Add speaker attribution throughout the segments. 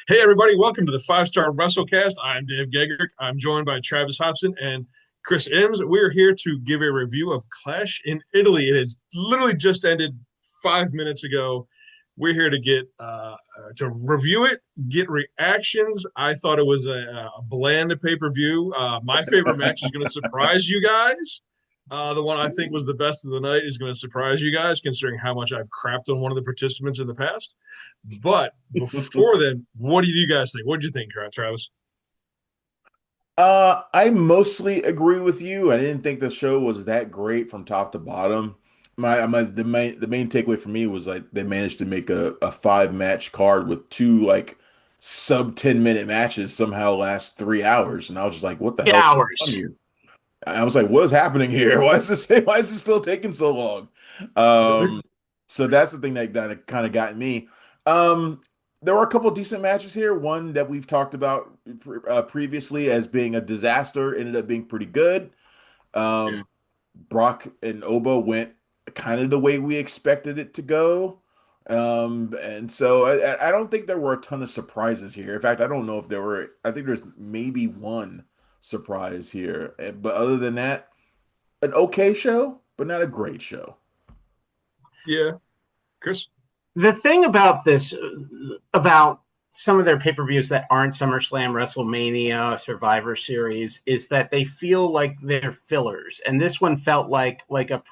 Speaker 1: Hey, everybody, welcome to the Five Star WrestleCast. I'm Dave Gegrick. I'm joined by Travis Hobson and Chris Imms. We're here to give a review of Clash in Italy. It has literally just ended 5 minutes ago. We're here to get to review it, get reactions. I thought it was a bland pay-per-view. My favorite match is going to surprise you guys. The one I think was the best of the night is going to surprise you guys, considering how much I've crapped on one of the participants in the past. But before then, what do you guys think? What did you think, Travis?
Speaker 2: I mostly agree with you. I didn't think the show was that great from top to bottom. The main takeaway for me was like they managed to make a five match card with two like sub 10-minute matches somehow last 3 hours, and I was just like, what the hell's going on
Speaker 3: Hours.
Speaker 2: here? I was like, what is happening here? Why is this still taking so long? Um, so that's the thing that kind of got me. Um, there were a couple decent matches here. One that we've talked about previously as being a disaster ended up being pretty good.
Speaker 1: Yeah.
Speaker 2: Um, Brock and Oba went kind of the way we expected it to go. And so I don't think there were a ton of surprises here. In fact, I don't know if there were. I think there's maybe one surprise here. But other than that, an okay show, but not a great show.
Speaker 1: Yeah. Chris?
Speaker 3: The thing about this, about some of their pay-per-views that aren't SummerSlam, WrestleMania, Survivor Series, is that they feel like they're fillers, and this one felt like a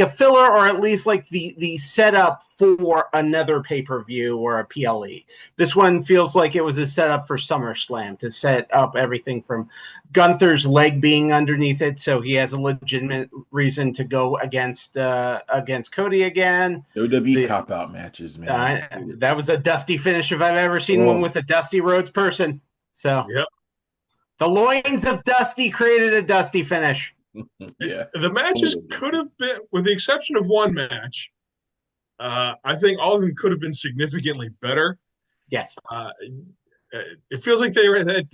Speaker 3: filler, or at least like the setup for another pay-per-view or a PLE. This one feels like it was a setup for SummerSlam to set up everything from Gunther's leg being underneath it, so he has a legitimate reason to go against Cody again.
Speaker 2: WWE
Speaker 3: The
Speaker 2: cop out matches, man.
Speaker 3: That was a dusty finish if I've ever seen one
Speaker 2: Oh,
Speaker 3: with a Dusty Rhodes person. So
Speaker 1: Yep.
Speaker 3: the loins of Dusty created a dusty finish.
Speaker 2: yeah.
Speaker 1: The matches could have been, with the exception of one match, I think all of them could have been significantly better.
Speaker 3: Yes.
Speaker 1: It feels like they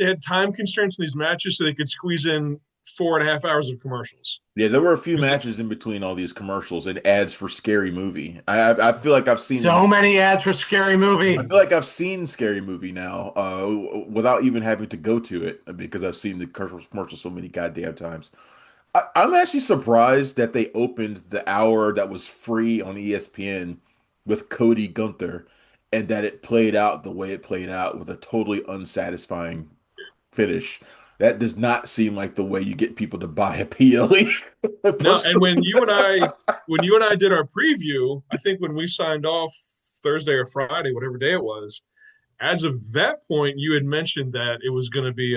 Speaker 1: had time constraints in these matches so they could squeeze in 4.5 hours of commercials.
Speaker 2: Yeah, there were a few
Speaker 1: 'Cause
Speaker 2: matches in between all these commercials and ads for Scary Movie. I feel like I've seen them.
Speaker 3: So many ads for Scary
Speaker 2: I
Speaker 3: Movie.
Speaker 2: feel like I've seen Scary Movie now, without even having to go to it because I've seen the commercial so many goddamn times. I'm actually surprised that they opened the hour that was free on ESPN with Cody Gunther, and that it played out the way it played out with a totally unsatisfying finish. That does not seem like the way you get people to buy a PLE.
Speaker 1: No, and
Speaker 2: Personally.
Speaker 1: when you and I did our preview, I think when we signed off Thursday or Friday, whatever day it was, as of that point, you had mentioned that it was going to be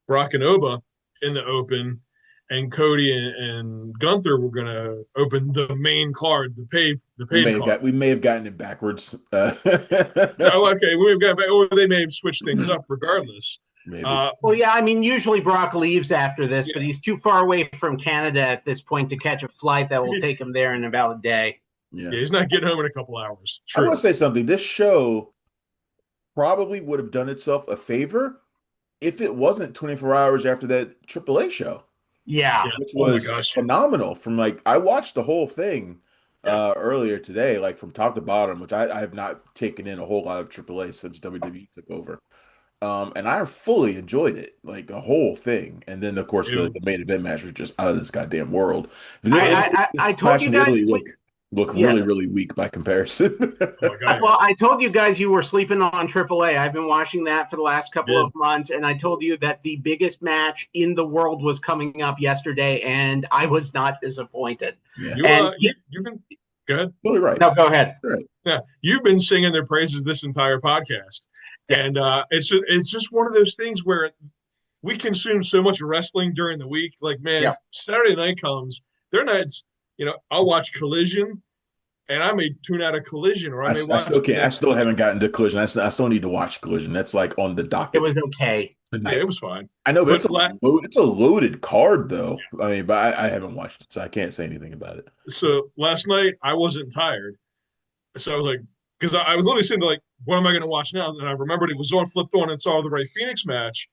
Speaker 1: Brock and Oba in the open, and Cody and Gunther were going to open the main card, the
Speaker 2: We
Speaker 1: paid
Speaker 2: may have
Speaker 1: card.
Speaker 2: gotten it backwards.
Speaker 1: Oh, okay, we've got, or they may have switched things up regardless.
Speaker 2: Maybe.
Speaker 1: Uh,
Speaker 3: Well, yeah, I mean, usually Brock leaves after this, but
Speaker 1: yeah,
Speaker 3: he's too far away from Canada at this point to catch a flight that will take him there in about a day.
Speaker 2: Yeah.
Speaker 1: yeah, he's not getting home in a couple hours.
Speaker 2: I want to
Speaker 1: True.
Speaker 2: say something. This show probably would have done itself a favor if it wasn't 24 hours after that AAA show,
Speaker 3: Yeah.
Speaker 1: Yeah.
Speaker 2: which
Speaker 1: Oh my
Speaker 2: was
Speaker 1: gosh.
Speaker 2: phenomenal. From like, I watched the whole thing
Speaker 1: Yeah.
Speaker 2: earlier today, like from top to bottom, which I have not taken in a whole lot of AAA since WWE took over. And I fully enjoyed it, like the whole thing. And then, of course, the,
Speaker 1: Ew.
Speaker 2: the main event match was just out of this goddamn world. But
Speaker 3: I,
Speaker 2: this
Speaker 3: I told
Speaker 2: Clash
Speaker 3: you
Speaker 2: in
Speaker 3: guys,
Speaker 2: Italy look
Speaker 3: yeah.
Speaker 2: really, really weak by comparison.
Speaker 1: Oh my god.
Speaker 3: Well, I told you guys you were sleeping on AAA. I've been watching that for the last couple
Speaker 1: Did
Speaker 3: of months, and I told you that the biggest match in the world was coming up yesterday, and I was not disappointed.
Speaker 2: Yeah,
Speaker 1: you
Speaker 3: And
Speaker 1: you've been good.
Speaker 2: totally right.
Speaker 3: no, go ahead.
Speaker 2: Right.
Speaker 1: Yeah, you've been singing their praises this entire podcast,
Speaker 3: Yeah,
Speaker 1: and it's just one of those things where we consume so much wrestling during the week. Like, man,
Speaker 3: yeah.
Speaker 1: if Saturday night comes, they're nights. I'll watch Collision, and I may tune out of Collision, or I may
Speaker 2: I
Speaker 1: watch
Speaker 2: still can't. I still haven't gotten to Collision. I still need to watch Collision. That's like on the
Speaker 3: It
Speaker 2: docket
Speaker 3: was okay.
Speaker 1: Yeah,
Speaker 2: tonight.
Speaker 1: it was fine,
Speaker 2: I know, but
Speaker 1: but
Speaker 2: it's a loaded card though. I mean, but I haven't watched it, so I can't say anything about it.
Speaker 1: so last night I wasn't tired, so I was like, because I was literally sitting there like, what am I going to watch now? And I remembered it was on, flipped on, and saw the Ray Phoenix match,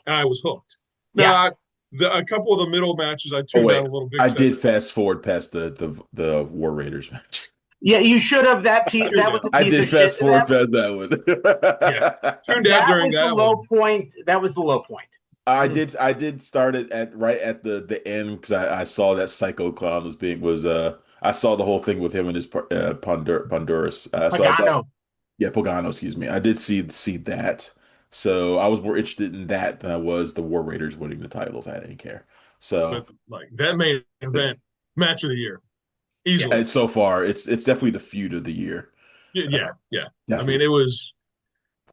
Speaker 1: and I was hooked. Now,
Speaker 3: Yeah.
Speaker 1: a couple of the middle matches I
Speaker 2: Oh
Speaker 1: tuned out
Speaker 2: wait,
Speaker 1: a little bit.
Speaker 2: I
Speaker 1: 'Cause
Speaker 2: did fast forward past the War Raiders match.
Speaker 3: Yeah, you should have. That was a
Speaker 2: I
Speaker 3: piece
Speaker 2: did
Speaker 3: of shit.
Speaker 2: fast forward past that
Speaker 1: Yeah,
Speaker 2: one.
Speaker 1: tuned out
Speaker 3: That
Speaker 1: during
Speaker 3: was the
Speaker 1: that
Speaker 3: low
Speaker 1: one.
Speaker 3: point. That was the low point.
Speaker 2: I did start it at right at the end because I saw that Psycho Clown was I saw the whole thing with him and his Honduras. So I thought,
Speaker 3: Pagano.
Speaker 2: yeah, Pogano, excuse me. I did see that. So I was more interested in that than I was the War Raiders winning the titles. I didn't care. So
Speaker 1: But like that main event match of the year,
Speaker 2: yeah,
Speaker 1: easily.
Speaker 2: and so far it's definitely the feud of the year.
Speaker 1: Yeah,
Speaker 2: Uh,
Speaker 1: yeah. I mean,
Speaker 2: definitely.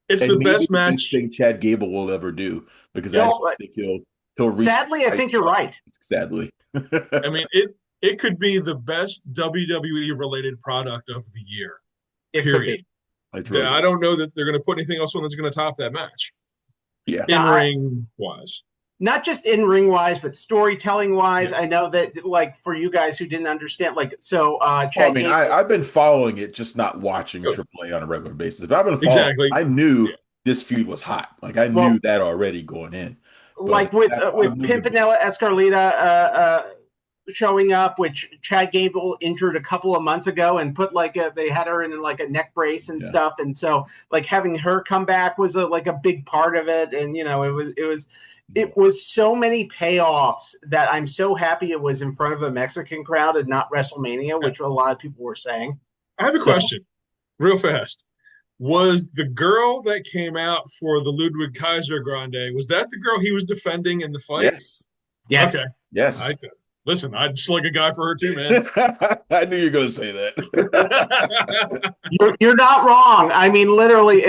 Speaker 1: it's
Speaker 2: And
Speaker 1: the
Speaker 2: maybe
Speaker 1: best
Speaker 2: the best
Speaker 1: match.
Speaker 2: thing Chad Gable will ever do because I
Speaker 3: No,
Speaker 2: just think he'll reach the
Speaker 3: sadly, I
Speaker 2: height
Speaker 3: think you're
Speaker 2: of,
Speaker 3: right.
Speaker 2: sadly.
Speaker 1: I mean, it could be the best WWE related product of the year.
Speaker 3: It could
Speaker 1: Period.
Speaker 3: be.
Speaker 2: I truly
Speaker 1: I
Speaker 2: do.
Speaker 1: don't know that they're going to put anything else on that's going to top that match
Speaker 2: Yeah.
Speaker 1: in
Speaker 3: Now,
Speaker 1: ring wise.
Speaker 3: not just in ring wise, but storytelling wise.
Speaker 1: Yeah.
Speaker 3: I know that, like, for you guys who didn't understand, like, so
Speaker 2: Well, I
Speaker 3: Chad
Speaker 2: mean,
Speaker 3: Gable,
Speaker 2: I've been following it, just not watching
Speaker 1: Good.
Speaker 2: AAA on a regular basis. But I've been following.
Speaker 1: Exactly.
Speaker 2: I knew
Speaker 1: Yeah.
Speaker 2: this feud was hot. Like I knew
Speaker 3: well,
Speaker 2: that already going in. But
Speaker 3: like with
Speaker 2: I've known the
Speaker 3: Pimpinella Escarlita showing up, which Chad Gable injured a couple of months ago, and put they had her in like a neck brace and
Speaker 2: yeah.
Speaker 3: stuff, and so like having her come back was like a big part of it, and it was so many payoffs that I'm so happy it was in front of a Mexican crowd and not WrestleMania, which a lot of people were saying.
Speaker 1: I have a
Speaker 3: So,
Speaker 1: question, real fast. Was the girl that came out for the Ludwig Kaiser Grande, was that the girl he was defending in the fight?
Speaker 2: Yes.
Speaker 3: yes,
Speaker 1: Okay.
Speaker 2: Yes.
Speaker 1: I listen, I'd slug a guy for her too, man.
Speaker 2: I knew you were going to say that.
Speaker 3: you're not wrong. I mean, literally,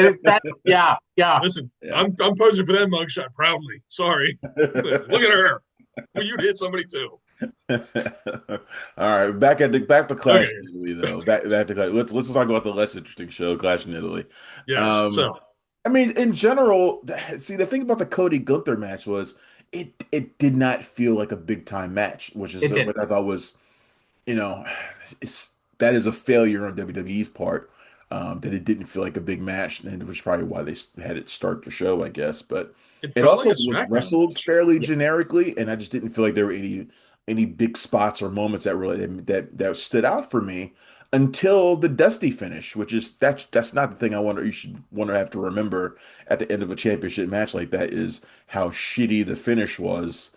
Speaker 3: yeah.
Speaker 1: Listen,
Speaker 2: Yeah.
Speaker 1: I'm posing for that mugshot proudly. Sorry. Look at her. Well, you'd hit somebody too.
Speaker 2: All right, back to Clash
Speaker 1: Okay.
Speaker 2: in Italy though. Back to Clash. Let's talk about the less interesting show, Clash in Italy.
Speaker 1: Yes.
Speaker 2: Um,
Speaker 1: So
Speaker 2: I mean, in general, see the thing about the Cody Gunther match was it did not feel like a big time match, which is
Speaker 3: It did.
Speaker 2: what I thought was, you know, that is a failure on WWE's part. That it didn't feel like a big match, and which is probably why they had it start the show, I guess. But
Speaker 1: it
Speaker 2: it
Speaker 1: felt like
Speaker 2: also
Speaker 1: a
Speaker 2: was
Speaker 1: SmackDown
Speaker 2: wrestled
Speaker 1: match.
Speaker 2: fairly
Speaker 3: Yeah.
Speaker 2: generically, and I just didn't feel like there were any big spots or moments that really that stood out for me until the Dusty finish, which is that's not the thing you should want to have to remember at the end of a championship match like that is how shitty the finish was.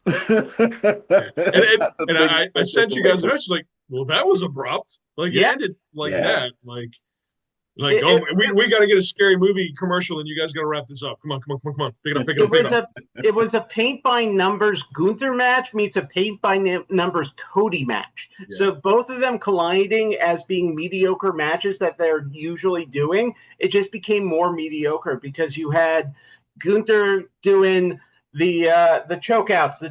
Speaker 1: Yeah. And
Speaker 2: That's not the
Speaker 1: and
Speaker 2: thing
Speaker 1: I
Speaker 2: to take
Speaker 1: sent you
Speaker 2: away
Speaker 1: guys a
Speaker 2: from.
Speaker 1: message like, well, that was abrupt. Like it
Speaker 3: Yeah,
Speaker 1: ended like
Speaker 2: Yeah.
Speaker 1: that.
Speaker 3: it,
Speaker 1: Oh,
Speaker 3: it,
Speaker 1: we got to get a scary movie commercial, and you guys got to wrap this up. Come on, come on. Pick it up, pick it
Speaker 3: it
Speaker 1: up, pick it
Speaker 3: was
Speaker 1: up.
Speaker 3: a paint by numbers Gunther match meets a paint by numbers Cody match.
Speaker 1: Yeah.
Speaker 3: So both of them colliding as being mediocre matches that they're usually doing. It just became more mediocre because you had Gunther doing the chokeouts,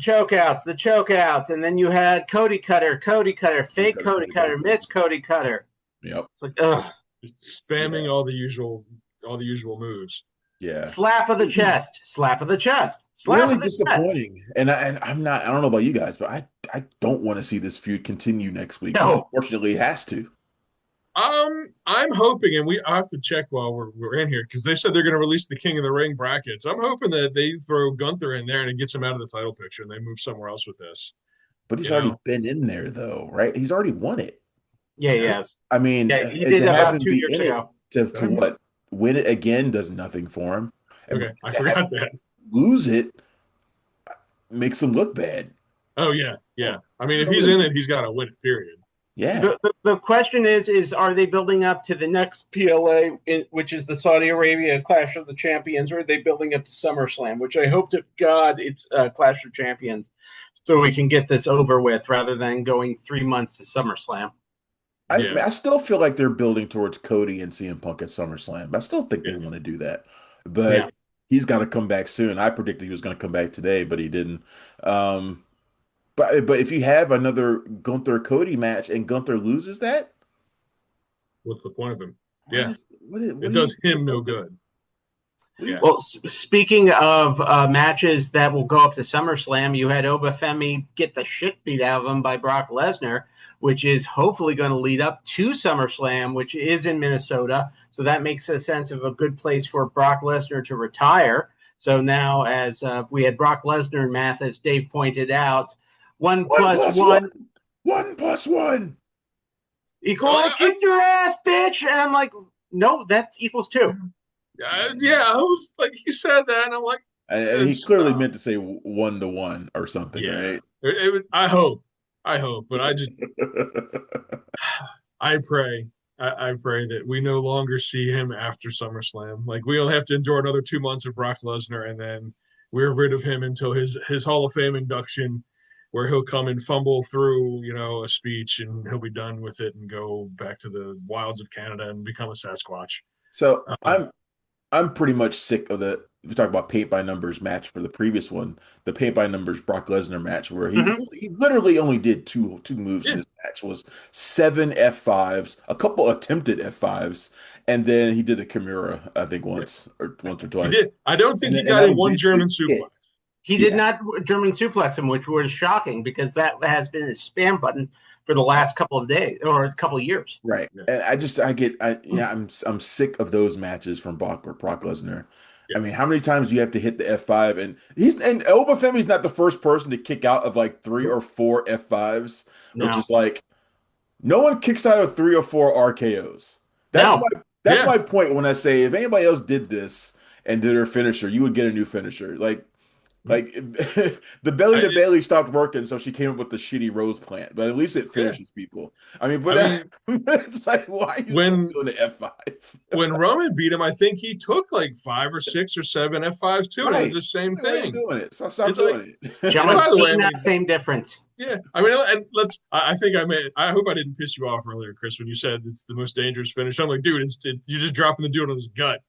Speaker 3: and then you had Cody Cutter, fake Cody Cutter, miss Cody Cutter.
Speaker 2: Yep.
Speaker 3: It's like, ugh.
Speaker 1: Just spamming
Speaker 2: Yeah.
Speaker 1: all the usual moves.
Speaker 2: Yeah.
Speaker 3: Slap of the chest, slap of the chest, slap
Speaker 2: Really
Speaker 3: of the chest.
Speaker 2: disappointing. And I'm not, I don't know about you guys, but I don't want to see this feud continue next week.
Speaker 3: No.
Speaker 2: Unfortunately, it has to.
Speaker 1: I'm hoping, and I have to check while we're in here because they said they're going to release the King of the Ring brackets. I'm hoping that they throw Gunther in there and it gets him out of the title picture and they move somewhere else with this.
Speaker 2: But he's
Speaker 1: You
Speaker 2: already
Speaker 1: know,
Speaker 2: been in there though, right? He's already won it.
Speaker 3: Yeah, he has.
Speaker 2: I mean,
Speaker 3: Yeah, he did
Speaker 2: to have
Speaker 3: about
Speaker 2: him
Speaker 3: 2
Speaker 2: be
Speaker 3: years
Speaker 2: in it
Speaker 3: ago.
Speaker 2: to what win it again does nothing for him. And
Speaker 1: okay, I
Speaker 2: to have
Speaker 1: forgot
Speaker 2: him
Speaker 1: that.
Speaker 2: lose it makes him look bad.
Speaker 1: Oh yeah. I mean, if he's in it, he's got to win it. Period.
Speaker 2: Yeah.
Speaker 3: The question is are they building up to the next PLA, which is the Saudi Arabia Clash of the Champions, or are they building up to SummerSlam, which I hope to God it's Clash of Champions, so we can get this over with rather than going 3 months to SummerSlam.
Speaker 2: I still feel like they're building towards Cody and CM Punk at SummerSlam. I still think they want to do that, but he's got to come back soon. I predicted he was going to come back today, but he didn't. But if you have another Gunther Cody match and Gunther loses that,
Speaker 1: what's the point of him? Yeah,
Speaker 2: what
Speaker 1: it does him no good. Yeah.
Speaker 3: Well, speaking of matches that will go up to SummerSlam, you had Femi get the shit beat out of him by Brock Lesnar, which is hopefully going to lead up to SummerSlam, which is in Minnesota. So that makes a sense of a good place for Brock Lesnar to retire. So now, as we had Brock Lesnar math, as Dave pointed out, 1 + 1.
Speaker 2: 1 + 1.
Speaker 3: I kicked your ass, bitch. And I'm like, no, that equals 2.
Speaker 1: Yeah, I was like, he said that, and I'm like,
Speaker 2: And he clearly
Speaker 1: stop.
Speaker 2: meant to say 1-to-1 or something,
Speaker 1: Yeah,
Speaker 2: right?
Speaker 1: it was. I hope, but I just, I pray, I pray that we no longer see him after SummerSlam. Like we don't have to endure another 2 months of Brock Lesnar, and then we're rid of him until his Hall of Fame induction, where he'll come and fumble through, a speech, and he'll be done with it and go back to the wilds of Canada and become a Sasquatch.
Speaker 2: So
Speaker 1: Um,
Speaker 2: I'm pretty much sick of the we talk about paint by numbers match for the previous one, the paint by numbers Brock Lesnar match where
Speaker 3: Mhm.
Speaker 2: he literally only did two moves in
Speaker 1: yeah,
Speaker 2: this match was 7 F5s, a couple attempted F5s, and then he did a Kimura, I think
Speaker 1: yeah,
Speaker 2: once or
Speaker 1: he
Speaker 2: twice.
Speaker 1: did. I don't think he
Speaker 2: And
Speaker 1: got
Speaker 2: that
Speaker 1: in
Speaker 2: was
Speaker 1: one German
Speaker 2: basically
Speaker 1: suplex.
Speaker 2: it.
Speaker 3: He did
Speaker 2: Yeah.
Speaker 3: not German suplex him, which was shocking because that has been his spam button for the last couple of days or a couple of years.
Speaker 2: Right.
Speaker 1: Yeah,
Speaker 2: And I'm sick of those matches from Brock Lesnar. I
Speaker 1: yeah,
Speaker 2: mean, how many times do you have to hit the F5? And Obafemi's not the first person to kick out of like three
Speaker 1: nope,
Speaker 2: or four F5s, which
Speaker 3: No,
Speaker 2: is like no one kicks out of 3 or 4 RKOs. That's
Speaker 3: no,
Speaker 2: my that's
Speaker 1: yeah.
Speaker 2: my point when I say if anybody else did this and did their finisher, you would get a new finisher. Like the belly to
Speaker 1: I
Speaker 2: belly stopped working, so she came up with the shitty rose plant. But at least it
Speaker 1: yeah.
Speaker 2: finishes people. I mean,
Speaker 1: I
Speaker 2: but
Speaker 1: mean,
Speaker 2: it's like, why are you still
Speaker 1: when
Speaker 2: doing the F5?
Speaker 1: when Roman beat him, I think he took like 5 or 6 or 7 F5s too, and it was
Speaker 2: Right?
Speaker 1: the same
Speaker 2: Why are you
Speaker 1: thing.
Speaker 2: doing it? Stop
Speaker 1: It's like,
Speaker 2: doing
Speaker 1: and
Speaker 3: John
Speaker 1: by
Speaker 2: it.
Speaker 1: the way, I
Speaker 3: Cena,
Speaker 1: mean,
Speaker 3: same difference.
Speaker 1: yeah, I mean, and I think I hope I didn't piss you off earlier, Chris, when you said it's the most dangerous finish. I'm like, dude, you're just dropping the dude on his gut.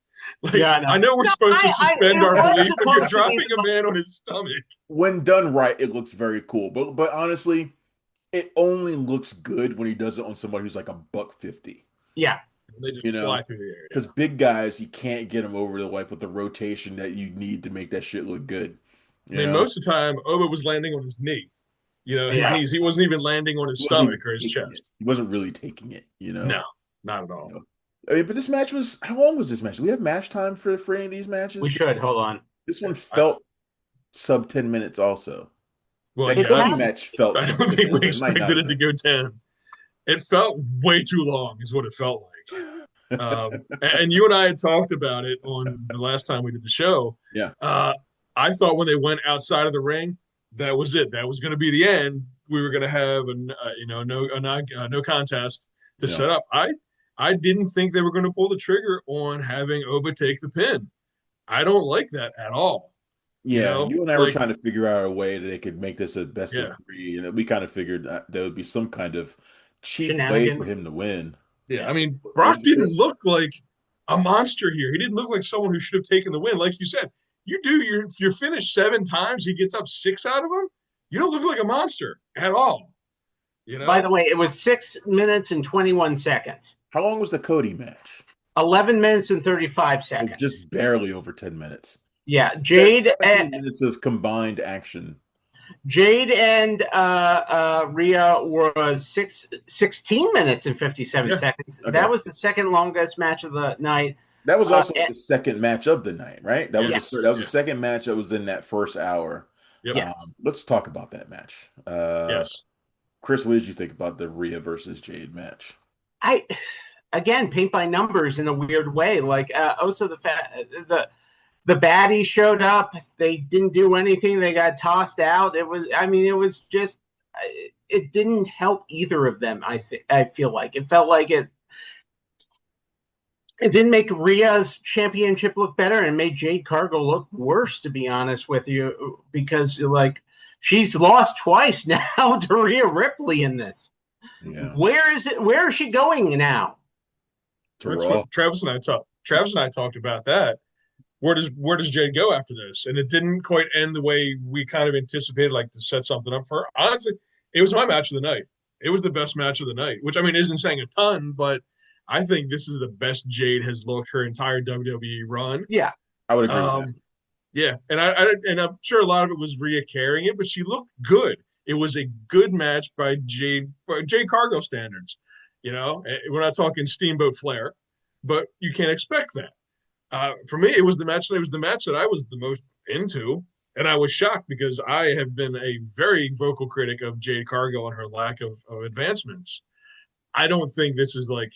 Speaker 1: Like,
Speaker 3: Yeah, no,
Speaker 1: I know we're
Speaker 3: no.
Speaker 1: supposed to suspend
Speaker 3: It
Speaker 1: our
Speaker 3: was
Speaker 1: belief, but you're
Speaker 3: supposed to be
Speaker 1: dropping
Speaker 3: the
Speaker 1: a man on his stomach.
Speaker 2: When done right, it looks very cool. But honestly, it only looks good when he does it on somebody who's like a buck 50.
Speaker 3: yeah.
Speaker 1: And they just
Speaker 2: You
Speaker 1: fly
Speaker 2: know,
Speaker 1: through the air.
Speaker 2: because big guys, you can't get them over the like with the rotation that you need to make that shit look good.
Speaker 1: I
Speaker 2: You
Speaker 1: mean,
Speaker 2: know,
Speaker 1: most of the time, Oba was landing on his knee. His
Speaker 3: Yeah.
Speaker 1: knees. He wasn't even landing on his
Speaker 2: he wasn't
Speaker 1: stomach
Speaker 2: even
Speaker 1: or his
Speaker 2: taking it.
Speaker 1: chest.
Speaker 2: He wasn't really taking it.
Speaker 1: No, not at all.
Speaker 2: You know. I mean, but this match was how long was this match? Do we have match time for any of these
Speaker 3: We
Speaker 2: matches?
Speaker 3: should hold on.
Speaker 2: This one
Speaker 1: I,
Speaker 2: felt sub 10 minutes also.
Speaker 1: well,
Speaker 2: That
Speaker 3: It
Speaker 1: yeah,
Speaker 2: Cody
Speaker 3: had
Speaker 2: match felt
Speaker 1: I
Speaker 2: sub
Speaker 1: don't
Speaker 2: 10
Speaker 1: think
Speaker 2: minutes,
Speaker 1: we
Speaker 2: but it might not
Speaker 1: expected
Speaker 2: have
Speaker 1: it to
Speaker 2: been.
Speaker 1: go 10. It felt way too long, is what it felt like. And you and I had talked about it on the last time we did the show.
Speaker 2: Yeah.
Speaker 1: Uh, I thought when they went outside of the ring, that was it. That was going to be the end. We were going to have no contest to
Speaker 2: Yeah.
Speaker 1: set up. I didn't think they were going to pull the trigger on having Oba take the pin. I don't like that at all.
Speaker 2: Yeah, you and I were
Speaker 1: Like,
Speaker 2: trying to figure out a way that they could make this a best of
Speaker 1: yeah,
Speaker 2: three, and we kind of figured that there would be some kind of cheap way for
Speaker 3: shenanigans.
Speaker 2: him to win.
Speaker 1: yeah. I mean,
Speaker 2: Was
Speaker 1: Brock
Speaker 2: it
Speaker 1: didn't
Speaker 2: this?
Speaker 1: look like a monster here. He didn't look like someone who should have taken the win. Like you said, you do your finish 7 times, he gets up 6 out of them. You don't look like a monster at all. You
Speaker 3: By the
Speaker 1: know,
Speaker 3: way, it was 6 minutes and 21 seconds.
Speaker 2: How long was the Cody match?
Speaker 3: 11 minutes and 35
Speaker 2: It was
Speaker 3: seconds.
Speaker 2: just barely over 10 minutes.
Speaker 3: Yeah,
Speaker 2: That's 17 minutes of combined action.
Speaker 3: Jade and Rhea was 16 minutes and 57
Speaker 1: yeah,
Speaker 3: seconds. That
Speaker 2: Okay.
Speaker 3: was the second longest match of the night.
Speaker 2: That was also
Speaker 3: And,
Speaker 2: the second match of the night, right?
Speaker 3: yes,
Speaker 2: That was the
Speaker 1: yeah,
Speaker 2: second match that was in that first hour.
Speaker 1: yep,
Speaker 3: yes.
Speaker 2: Let's talk about that match.
Speaker 1: yes.
Speaker 2: Chris, what did you think about the Rhea versus Jade match?
Speaker 3: I again paint by numbers in a weird way. Like also the baddies showed up. They didn't do anything. They got tossed out. It was just it didn't help either of them. I feel like it felt like it didn't make Rhea's championship look better and made Jade Cargill look worse, to be honest with you, because like she's lost twice now to Rhea Ripley in this.
Speaker 2: Yeah.
Speaker 3: Where is it? Where is she going now?
Speaker 2: To
Speaker 1: That's
Speaker 2: Raw.
Speaker 1: what Travis and I talked about that. Where does Jade go after this? And it didn't quite end the way we kind of anticipated, like to set something up for her. Honestly, it was my match of the night. It was the best match of the night, which I mean isn't saying a ton, but I think this is the best Jade has looked her entire WWE run.
Speaker 3: Yeah.
Speaker 2: I would agree with that.
Speaker 1: Um, yeah, and I'm sure a lot of it was Rhea carrying it, but she looked good. It was a good match by Jade Cargo standards. We're not talking Steamboat Flair, but you can't expect that. For me, it was the match. It was the match that I was the most into, and I was shocked because I have been a very vocal critic of Jade Cargill and her lack of advancements. I don't think this is like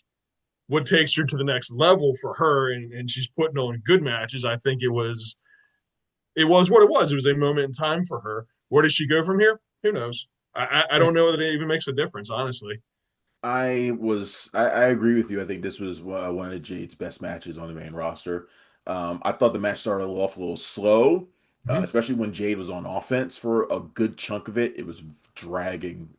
Speaker 1: what takes her to the next level for her, and she's putting on good matches. I think it was what it was. It was a moment in time for her. Where does she go from here? Who knows? I don't know that it even makes a difference, honestly.
Speaker 2: I agree with you. I think this was one of Jade's best matches on the main roster. I thought the match started off a little slow,
Speaker 1: Mhm.
Speaker 2: especially when Jade was on offense for a good chunk of it. It was dragging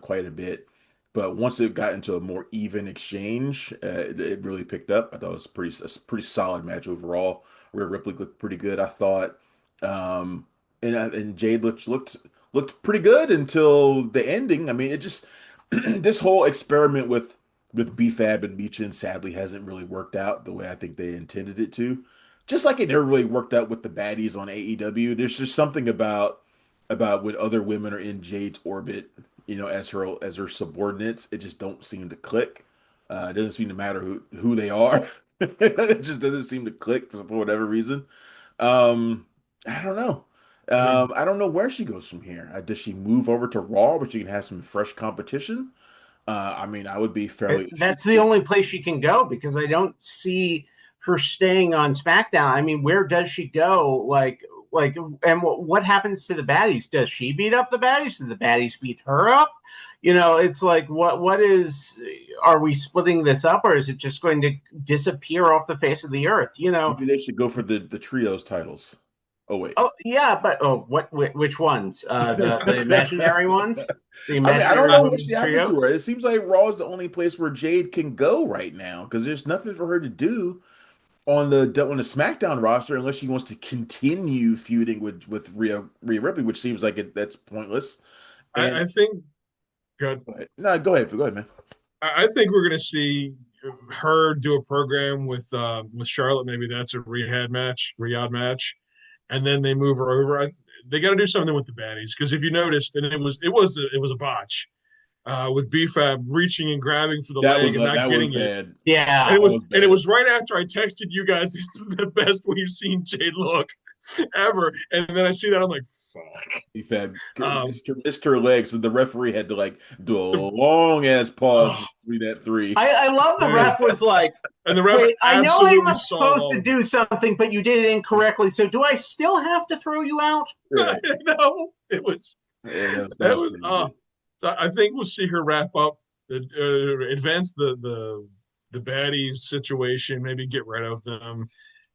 Speaker 2: quite a bit, but once it got into a more even exchange, it really picked up. I thought it was a pretty solid match overall. Where Ripley looked pretty good, I thought, um, and Jade looked pretty good until the ending. I mean, it just this whole experiment with BFAB and Michin sadly hasn't really worked out the way I think they intended it to. Just like it never really worked out with the baddies on AEW. There's just something about when other women are in Jade's orbit, as her subordinates, it just don't seem to click. It doesn't seem to matter who they are. It just doesn't seem to click for whatever reason. Um, I don't know.
Speaker 1: I mean,
Speaker 2: I don't know where she goes from here. Does she move over to Raw, where she can have some fresh competition? I mean, I would be fairly
Speaker 3: That's the
Speaker 2: interested.
Speaker 3: only place she can go because I don't see her staying on SmackDown. I mean, where does she go? And what happens to the baddies? Does she beat up the baddies? Do the baddies beat her up? It's like what is? Are we splitting this up, or is it just going to disappear off the face of the earth?
Speaker 2: Maybe they should go for the trios titles. Oh wait.
Speaker 3: Oh yeah, but which ones? The imaginary ones, the
Speaker 2: I mean, I don't
Speaker 3: imaginary
Speaker 1: I,
Speaker 2: know what
Speaker 3: women's
Speaker 2: she happens to her.
Speaker 3: trios.
Speaker 2: It seems like Raw is the only place where Jade can go right now because there's nothing for her to do on the SmackDown roster unless she wants to continue feuding with Rhea Ripley, which seems like that's pointless. And
Speaker 1: I think good.
Speaker 2: no, go ahead, man.
Speaker 1: I think we're gonna see her do a program with Charlotte. Maybe that's a rehab match, and then they move her over. They got to do something with the baddies because if you noticed, and it was a botch with BFAB reaching and grabbing for the leg and not
Speaker 2: That was
Speaker 1: getting it.
Speaker 2: bad.
Speaker 1: And
Speaker 3: Yeah,
Speaker 1: it
Speaker 2: That
Speaker 1: was
Speaker 2: was
Speaker 1: and it
Speaker 2: bad.
Speaker 1: was right after I texted you guys, this is the best we've seen Jade look ever. And then I see that I'm like, fuck.
Speaker 2: Fab
Speaker 1: Um,
Speaker 2: missed her legs, so the referee had to like do a long ass pause
Speaker 1: oh
Speaker 2: between that three.
Speaker 3: I love the
Speaker 1: man.
Speaker 3: ref was like,
Speaker 1: And the ref
Speaker 3: wait, I know
Speaker 1: absolutely
Speaker 3: I'm
Speaker 1: saw
Speaker 3: supposed
Speaker 1: all
Speaker 3: to
Speaker 1: of it.
Speaker 3: do something, but you did it incorrectly. So do I still have to throw you out?
Speaker 2: Right.
Speaker 1: No, it was
Speaker 2: Yeah, that
Speaker 1: that
Speaker 2: was
Speaker 1: was
Speaker 2: pretty good.
Speaker 1: so I think we'll see her wrap up advance the baddies situation, maybe get rid of them,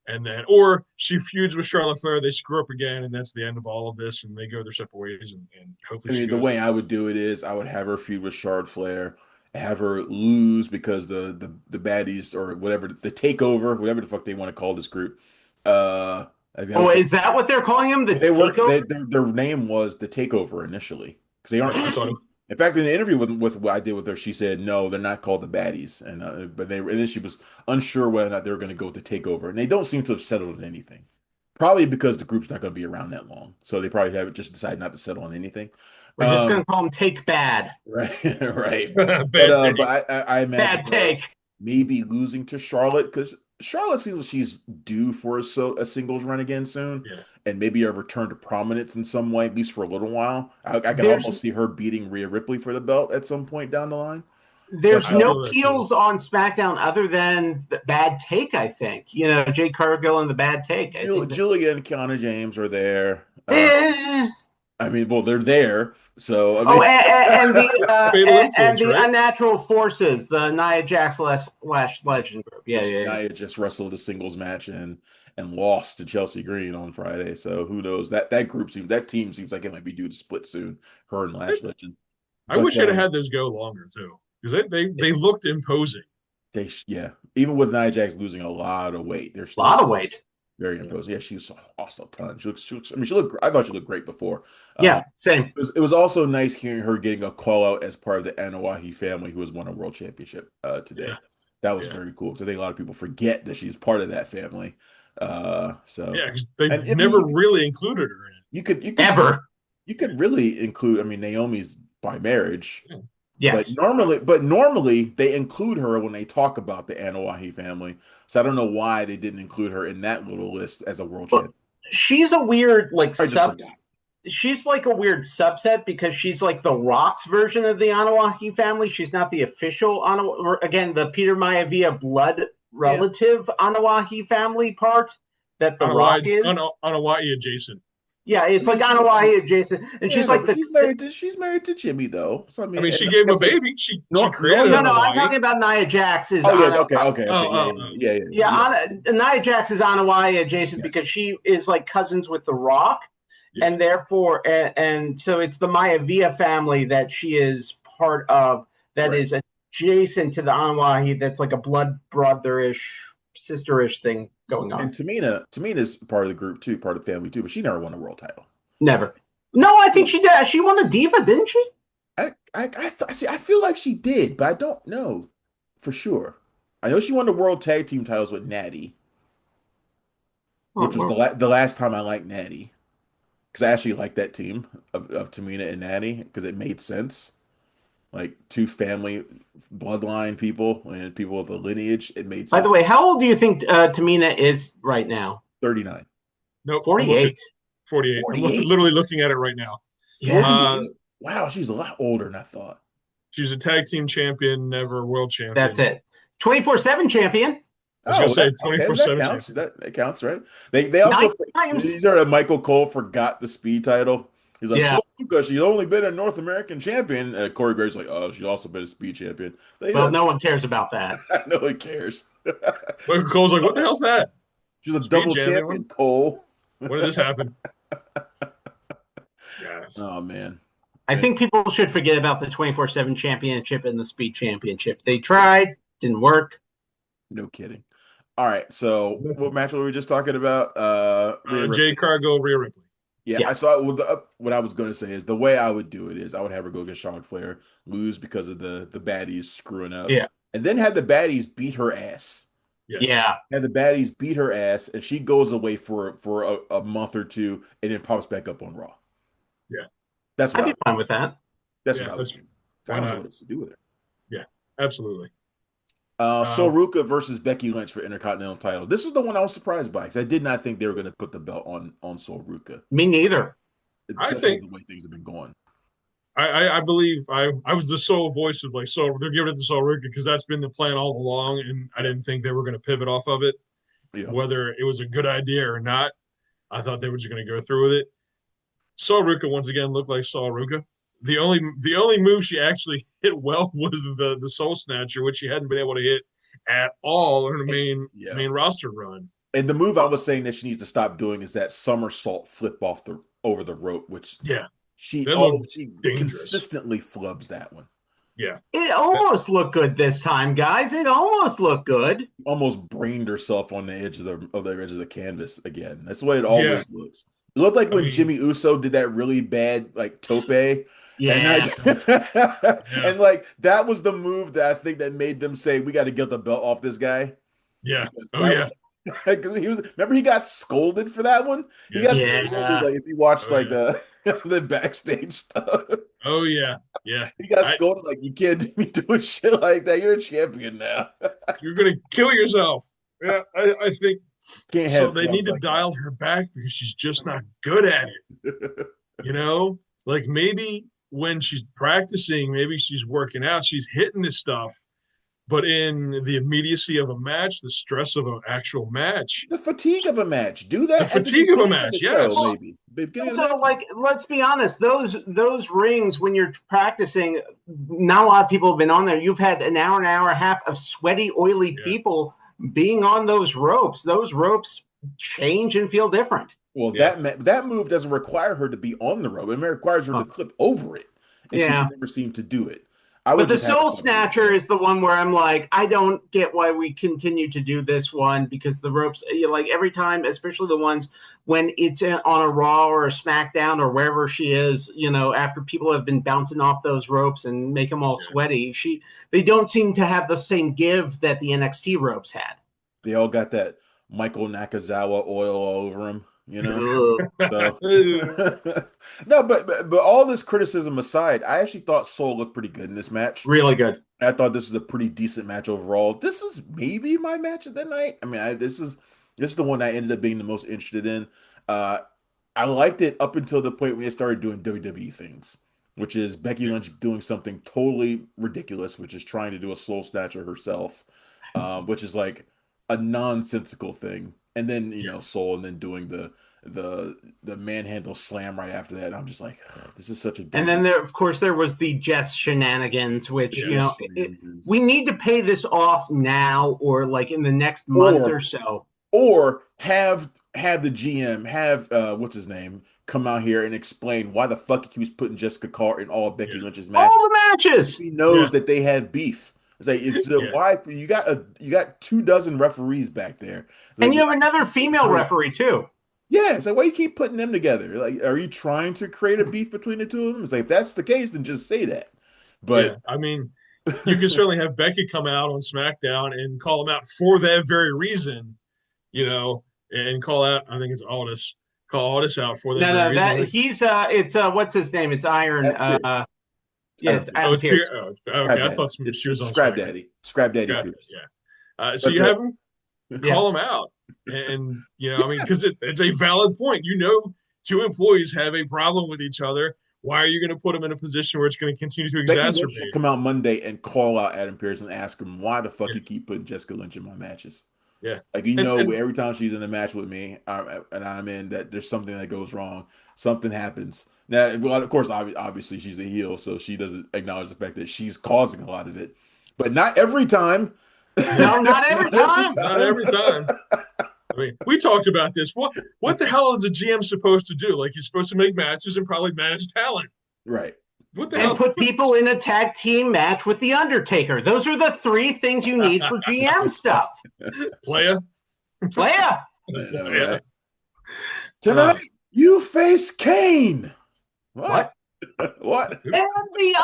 Speaker 1: and then or she feuds with Charlotte Flair, they screw up again, and that's the end of all of this, and they go their separate ways, and hopefully
Speaker 2: I
Speaker 1: she
Speaker 2: mean, the
Speaker 1: goes.
Speaker 2: way I would do it is I would have her feud with Charlotte Flair, have her lose because the baddies or whatever the takeover, whatever the fuck they want to call this group. I think that
Speaker 3: Oh,
Speaker 2: was
Speaker 3: is that what they're calling him? The
Speaker 2: they were
Speaker 3: takeover?
Speaker 2: their name was the takeover initially because they aren't
Speaker 1: I thought
Speaker 2: officially. In fact, in the interview with what I did with her, she said no, they're not called the baddies, and then she was unsure whether or not they were going to go with the takeover, and they don't seem to have settled on anything. Probably because the group's not going to be around that long, so they probably have just decided not to settle on anything.
Speaker 3: We're just going
Speaker 2: Um,
Speaker 3: to call him Take Bad.
Speaker 2: right, right.
Speaker 1: bad take.
Speaker 2: I imagine
Speaker 3: Bad
Speaker 2: her
Speaker 3: take.
Speaker 2: maybe losing to Charlotte because Charlotte seems like she's due for a singles run again soon,
Speaker 1: Yeah,
Speaker 2: and maybe a return to prominence in some way, at least for a little while. I can
Speaker 3: There's
Speaker 2: almost see her beating Rhea Ripley for the belt at some point down the line. But
Speaker 3: there's
Speaker 1: I
Speaker 3: no
Speaker 1: feel that too.
Speaker 3: heels on SmackDown other than the Bad Take. I think Jade Cargill and the Bad Take. I think that.
Speaker 2: Julia and Kiana James are there.
Speaker 3: Eh.
Speaker 2: I mean, well, they're there, so I
Speaker 3: Oh,
Speaker 2: mean,
Speaker 1: Fatal
Speaker 3: and
Speaker 1: influence,
Speaker 3: the
Speaker 1: right?
Speaker 3: Unnatural Forces, the Nia Jax Lash Legend group. Yeah,
Speaker 2: which
Speaker 3: yeah, yeah.
Speaker 2: Nia just wrestled a singles match and lost to Chelsea Green on Friday. So who knows? That team seems like it might be due to split soon. Her and Lash Legend,
Speaker 1: I
Speaker 2: but
Speaker 1: wish I'd have had those go longer too, because they looked imposing.
Speaker 2: yeah, even with Nia Jax losing a lot of weight, they're
Speaker 3: A
Speaker 2: still
Speaker 3: lot of weight.
Speaker 2: very imposing. Yeah, she's also a ton. I mean, she looked. I thought she looked great before.
Speaker 3: Yeah, same.
Speaker 2: It was also nice hearing her getting a call out as part of the Anoa'i family, who has won a world championship
Speaker 1: Yeah,
Speaker 2: today. That was
Speaker 1: yeah,
Speaker 2: very cool because I think a lot of people forget that she's part of that family. So
Speaker 1: yeah, because they've
Speaker 2: and I mean,
Speaker 1: never really included her in
Speaker 2: you could you could
Speaker 3: Ever.
Speaker 2: you could really include. I mean, Naomi's by marriage,
Speaker 1: it.
Speaker 2: but
Speaker 3: Yes.
Speaker 2: normally they include her when they talk about the Anoa'i family. So I don't know why they didn't include her in that little list as a world
Speaker 3: Well,
Speaker 2: champion.
Speaker 3: she's a weird like
Speaker 2: I just
Speaker 3: sub
Speaker 2: forgot.
Speaker 3: she's like a weird subset because she's like the Rock's version of the Anawahi family. She's not the official again, the Peter Maivia blood
Speaker 2: Yeah.
Speaker 3: relative Anawahi family part that the Rock
Speaker 1: Hawaii,
Speaker 3: is.
Speaker 1: Hawaii adjacent.
Speaker 3: Yeah, it's like Anawahi adjacent, and
Speaker 2: Yeah,
Speaker 3: she's
Speaker 2: no,
Speaker 3: like
Speaker 2: but she's married to Jimmy though. So I
Speaker 1: I
Speaker 2: mean,
Speaker 1: mean,
Speaker 2: and
Speaker 1: she
Speaker 2: like
Speaker 1: gave him
Speaker 2: I
Speaker 1: a
Speaker 2: said,
Speaker 1: baby. She created
Speaker 3: no,
Speaker 1: a
Speaker 3: no, I'm
Speaker 1: Hawaii.
Speaker 3: talking about Nia Jax is
Speaker 2: Oh yeah,
Speaker 3: Ana.
Speaker 2: okay,
Speaker 1: Oh.
Speaker 3: Nia Jax is Anawahi adjacent because
Speaker 2: yes,
Speaker 3: she is like cousins with the Rock,
Speaker 1: Yeah.
Speaker 3: and therefore, and so it's the Maivia family that she is part of that
Speaker 2: right.
Speaker 3: is adjacent to the Anawahi. That's like a blood brotherish, sisterish thing going on.
Speaker 2: And Tamina's part of the group too, part of the family too, but she never won a world title.
Speaker 3: Never. No, I think she did. She won a Diva, didn't she?
Speaker 2: See, I feel like she did, but I don't know for sure. I know she won the world tag team titles with Natty, which was the last time I liked Natty because I actually liked that team of Tamina and Natty because it made sense. Like two family bloodline people and people of the lineage, it made
Speaker 3: By
Speaker 2: sense.
Speaker 3: the way, how old do you think Tamina is right now?
Speaker 2: 39.
Speaker 1: Nope.
Speaker 3: 48.
Speaker 1: 48. I'm
Speaker 2: 48?
Speaker 1: literally looking at it right now.
Speaker 3: Yeah.
Speaker 2: Wow, she's a lot older than I thought.
Speaker 1: She's a tag team champion, never world champion.
Speaker 3: That's it. 24/7 champion.
Speaker 1: I was gonna say 24/7
Speaker 2: that counts.
Speaker 1: champion.
Speaker 2: That counts, right? They also
Speaker 3: 9 times.
Speaker 2: these are that Michael Cole forgot the speed title. He's like,
Speaker 3: Yeah.
Speaker 2: so Ruka, she's only been a North American champion. Corey Graves like, oh, she's also been a speed champion.
Speaker 3: Well, no one cares about that.
Speaker 2: No one cares.
Speaker 1: Michael Cole's like, what the hell's that?
Speaker 2: She's a
Speaker 1: Speed
Speaker 2: double champion, Cole.
Speaker 1: When did this happen? Yes.
Speaker 2: Oh man.
Speaker 3: I think people should forget about the 24/7 championship and the speed championship. They tried, didn't work.
Speaker 2: No kidding. All right, so what match were we just talking about?
Speaker 1: Jade Cargill, Rhea Ripley.
Speaker 2: Yeah, I saw what I was going to say is the way I would do it is I would have her go against Charlotte Flair, lose because of the baddies screwing up, and then have the baddies beat her ass.
Speaker 1: Yes.
Speaker 3: Yeah,
Speaker 2: have the baddies beat her ass, and she goes away for a month or two, and then pops back up on Raw.
Speaker 1: Yeah,
Speaker 2: that's what
Speaker 3: I'd be fine with that.
Speaker 2: That's what I would do. I don't know what else to do with her.
Speaker 1: Yeah, absolutely.
Speaker 2: So Ruka versus Becky Lynch for Intercontinental title. This was the one I was surprised by because I did not think they were going to put the belt on Sol Ruka.
Speaker 3: Me neither.
Speaker 1: I think
Speaker 2: the way things have been going.
Speaker 1: I believe I was the sole voice of like Sol. They're giving it to Sol Ruka because that's been the plan all along, and I didn't think they were going to pivot off of it. Yeah. Whether it was a good idea or not, I thought they were just going to go through with it. Sol Ruka once again looked like Sol Ruka. The only move she actually hit well was the Soul Snatcher, which she hadn't been able to hit at all in her main roster run.
Speaker 2: And the move I was saying that she needs to stop doing is that somersault flip over the rope, which she consistently flubs that one.
Speaker 1: Yeah,
Speaker 3: it almost looked good this time, guys. It almost looked good.
Speaker 2: Almost brained herself on the edge of the canvas again. That's the way it always looks. It looked like when Jimmy Uso did that really bad like tope.
Speaker 3: Yeah.
Speaker 2: And like that was the move that I think that made them say we got to get the belt off this guy.
Speaker 1: Yeah.
Speaker 2: Because remember he got scolded for that one. He got scolded like if you watched the backstage stuff.
Speaker 1: Oh yeah.
Speaker 2: He got scolded like you can't be doing shit like that. You're a champion now.
Speaker 1: You're gonna kill yourself. Yeah, I think
Speaker 2: can't
Speaker 1: so. They need to dial her back because she's just not good at it. Like maybe when she's practicing, maybe she's working out, she's hitting this stuff. But in the immediacy of a match, the stress of an actual match,
Speaker 2: the fatigue of a match, do that.
Speaker 1: The fatigue of a match, yes.
Speaker 2: Maybe.
Speaker 3: So, like, let's be honest. Those rings, when you're practicing, not a lot of people have been on there. You've had an hour and a half of sweaty, oily people being on those ropes. Those ropes change and feel different.
Speaker 2: Well, that move doesn't require her to be on the rope. It requires her to flip over it, and she never seemed to do it.
Speaker 3: But the Soul Snatcher is the one where I'm like, I don't get why we continue to do this one because the ropes, like every time, especially the ones when it's on a Raw or a SmackDown or wherever she is, after people have been bouncing off those ropes and make them all sweaty, they don't seem to have the same give that the NXT ropes had.
Speaker 2: They all got that Michael Nakazawa oil all over them.
Speaker 3: So.
Speaker 2: No, but all this criticism aside, I actually thought Soul looked pretty good in this match.
Speaker 3: Really good.
Speaker 2: I thought this was a pretty decent match overall. This is maybe my match of the night. I mean, this is the one I ended up being the most interested in. I liked it up until the point when they started doing WWE things, which is Becky
Speaker 1: Yeah,
Speaker 2: Lynch doing something totally ridiculous, which is trying to do a soul snatcher herself, which is like a nonsensical thing. And then,
Speaker 1: yeah,
Speaker 2: Soul, and then doing the manhandle slam right after that. And I'm just like, "Ugh, this is such a
Speaker 3: And
Speaker 2: dirty
Speaker 3: then of course, there was the Jess shenanigans, which
Speaker 1: yeah.
Speaker 2: just
Speaker 3: we
Speaker 2: shenanigans."
Speaker 3: need to pay this off now, or like in the next month
Speaker 2: Or
Speaker 3: or so.
Speaker 2: or have the GM have what's his name come out here and explain why the fuck he keeps putting Jessica Carr in all of Becky
Speaker 1: Yeah,
Speaker 2: Lynch's matches.
Speaker 3: All the matches,
Speaker 2: He
Speaker 1: yeah,
Speaker 2: knows that they have beef. It's like it's
Speaker 1: yeah,
Speaker 2: why you got 2 dozen referees back there.
Speaker 3: and
Speaker 2: Like
Speaker 3: you
Speaker 2: why
Speaker 3: have another female referee too.
Speaker 2: yeah, it's like why you keep putting them together? Like, are you trying to create a beef between the two of them? It's like if that's the case, then just say that.
Speaker 1: yeah.
Speaker 2: But
Speaker 1: I mean, you can certainly have Becky come out on SmackDown and call him out for that very reason, and call out. I think it's Aldis. Call Aldis out for that
Speaker 3: No,
Speaker 1: very
Speaker 3: no,
Speaker 1: reason.
Speaker 3: that
Speaker 1: Like,
Speaker 3: he's it's what's his name? It's Iron.
Speaker 2: Adam Pearce,
Speaker 3: Yeah,
Speaker 2: Adam
Speaker 3: it's
Speaker 2: Pearce,
Speaker 1: oh,
Speaker 3: Adam
Speaker 1: it's Pierre.
Speaker 3: Pierce.
Speaker 1: Oh,
Speaker 2: Scrap
Speaker 1: okay. I
Speaker 2: Daddy.
Speaker 1: thought she was
Speaker 2: It's
Speaker 1: on
Speaker 2: Scrap
Speaker 1: SmackDown.
Speaker 2: Daddy, Scrap Daddy
Speaker 1: Got it.
Speaker 2: Pierce.
Speaker 1: Yeah. So
Speaker 2: But
Speaker 1: you have him
Speaker 3: Yeah,
Speaker 1: call him out, and I mean, because it's a valid point. Two employees have a problem with each other. Why are you going to put them in a position where it's going to continue to
Speaker 2: Becky Lynch should
Speaker 1: exacerbate?
Speaker 2: come out Monday and call out Adam Pearce and ask him why the fuck
Speaker 1: Yeah,
Speaker 2: you keep putting Jessica Lynch in my matches.
Speaker 1: yeah,
Speaker 2: Like
Speaker 1: and
Speaker 2: every time she's in a match with me, and I'm in, that there's something that goes wrong, something happens. Now, well, of course, obviously she's a heel, so she doesn't acknowledge the fact that she's causing a lot of it, but not every time.
Speaker 1: yeah,
Speaker 3: no, not every
Speaker 2: Not every
Speaker 3: time.
Speaker 1: not
Speaker 2: time.
Speaker 1: every time. I mean, we talked about this. What the hell is a GM supposed to do? Like he's supposed to make matches and probably manage talent.
Speaker 2: Right.
Speaker 1: What the
Speaker 3: And
Speaker 1: hell,
Speaker 3: put people in a tag team match with the Undertaker. Those are the three things you need for GM stuff.
Speaker 1: playa?
Speaker 3: Playa.
Speaker 2: I know,
Speaker 1: Playa.
Speaker 2: right? Tonight you face Kane. What?
Speaker 3: What?
Speaker 2: What?
Speaker 3: And the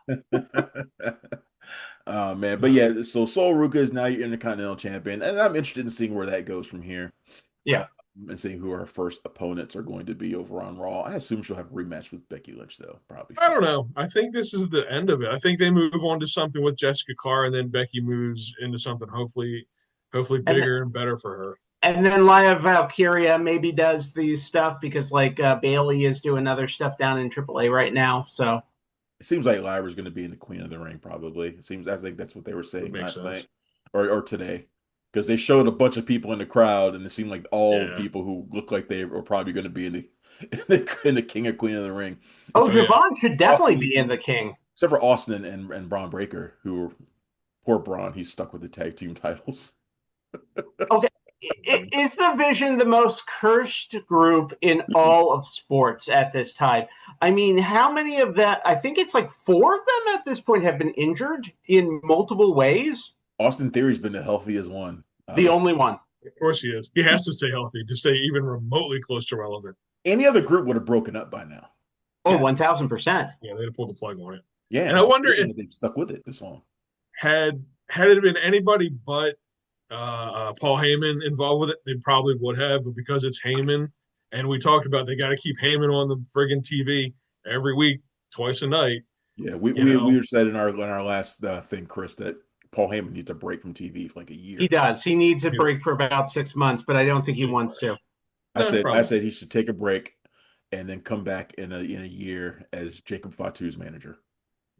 Speaker 3: Undertaker.
Speaker 2: Oh man, but yeah, so Sol Ruka is now your Intercontinental Champion, and I'm interested in seeing where that goes from here.
Speaker 3: Yeah.
Speaker 2: And seeing who our first opponents are going to be over on Raw. I assume she'll have a rematch with Becky Lynch, though. Probably.
Speaker 1: I don't know. I think this is the end of it. I think they move on to something with Jessica Carr, and then Becky moves into something hopefully
Speaker 3: And
Speaker 1: bigger and better for her.
Speaker 3: and then Laya Valkyria maybe does the stuff because like Bailey is doing other stuff down in AAA right now. So
Speaker 2: It seems like Lyra's going to be in the Queen of the Ring, probably. I think that's what they were
Speaker 1: That
Speaker 2: saying
Speaker 1: makes
Speaker 2: last
Speaker 1: sense.
Speaker 2: night or today. Because they showed a bunch of people in the crowd, and it seemed like all the
Speaker 1: Yeah.
Speaker 2: people who looked like they were probably going to be in the King of Queen of the Ring,
Speaker 3: oh,
Speaker 1: Oh
Speaker 2: except
Speaker 1: yeah.
Speaker 3: Javon should
Speaker 2: for
Speaker 3: definitely
Speaker 2: Austin,
Speaker 3: be in the King.
Speaker 2: except for Austin and Braun Breaker, who poor Braun, he's stuck with the tag team titles.
Speaker 3: Okay. Is the Vision the most cursed group in all of sports at this time? I mean, how many of that? I think it's like four of them at this point have been injured in multiple ways.
Speaker 2: Austin Theory's been the healthiest one out
Speaker 3: The
Speaker 2: of
Speaker 3: only one.
Speaker 1: Of course he is. He has to stay healthy to stay even remotely close to relevant.
Speaker 2: any other group would have broken up by now.
Speaker 3: Oh, 1000%.
Speaker 1: Yeah, they'd have pulled the plug on it.
Speaker 2: Yeah,
Speaker 1: And I
Speaker 2: it's
Speaker 1: wonder
Speaker 2: amazing
Speaker 1: if
Speaker 2: that they've stuck with it this long.
Speaker 1: had it been anybody but Paul Heyman involved with it, they probably would have. But because it's Heyman, and we talked about they got to keep Heyman on the friggin' TV every week, twice a night.
Speaker 2: Yeah, we
Speaker 1: You
Speaker 2: we,
Speaker 1: know,
Speaker 2: we said in our last thing, Chris, that Paul Heyman needs a break from TV for like a
Speaker 3: He
Speaker 2: year.
Speaker 3: does. He needs a
Speaker 1: yeah,
Speaker 3: break for about 6 months, but I don't think he wants to.
Speaker 2: I
Speaker 1: no,
Speaker 2: said I
Speaker 1: probably.
Speaker 2: said he should take a break and then come back in a year as Jacob Fatu's manager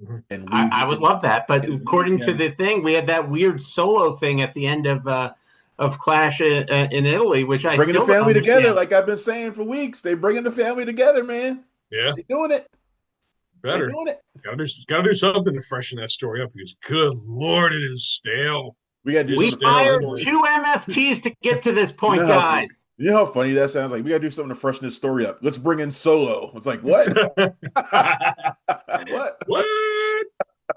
Speaker 1: Mhm.
Speaker 2: and
Speaker 3: I would love that, but
Speaker 2: lead
Speaker 3: according to
Speaker 2: him.
Speaker 3: the thing, we had that weird solo thing at the end of Clash in Italy, which I
Speaker 2: Bringing the
Speaker 3: still don't
Speaker 2: family together,
Speaker 3: understand.
Speaker 2: like I've been saying for weeks. They bringing the family together, man.
Speaker 1: Yeah,
Speaker 2: They doing it. They
Speaker 1: better.
Speaker 2: doing it.
Speaker 1: Got to do something to freshen that story up because, good lord, it is stale.
Speaker 2: We gotta do
Speaker 1: It's
Speaker 3: We
Speaker 2: something to
Speaker 1: stale
Speaker 2: freshen
Speaker 3: fired
Speaker 2: this.
Speaker 1: story.
Speaker 3: two MFTs to get to this
Speaker 2: You know
Speaker 3: point,
Speaker 2: how fu-
Speaker 3: guys.
Speaker 2: you know how funny that sounds. Like we gotta do something to freshen this story up. Let's bring in Solo. It's like what? What?
Speaker 1: What?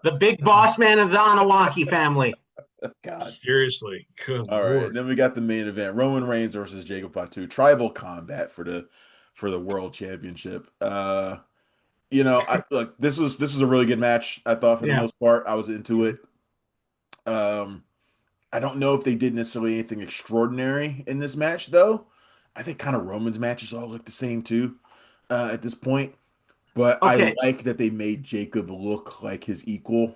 Speaker 3: The big boss man of the Anawaki family.
Speaker 2: God.
Speaker 1: Seriously, good
Speaker 2: All right.
Speaker 1: lord.
Speaker 2: Then we got the main event: Roman Reigns versus Jacob Fatu. Tribal combat for the world championship. I look. This was a really good match. I thought for the
Speaker 3: Yeah.
Speaker 2: most part, I was into it. Um, I don't know if they did necessarily anything extraordinary in this match, though. I think kind of Roman's matches all look the same too, at this point. But I
Speaker 3: Okay.
Speaker 2: like that they made Jacob look like his equal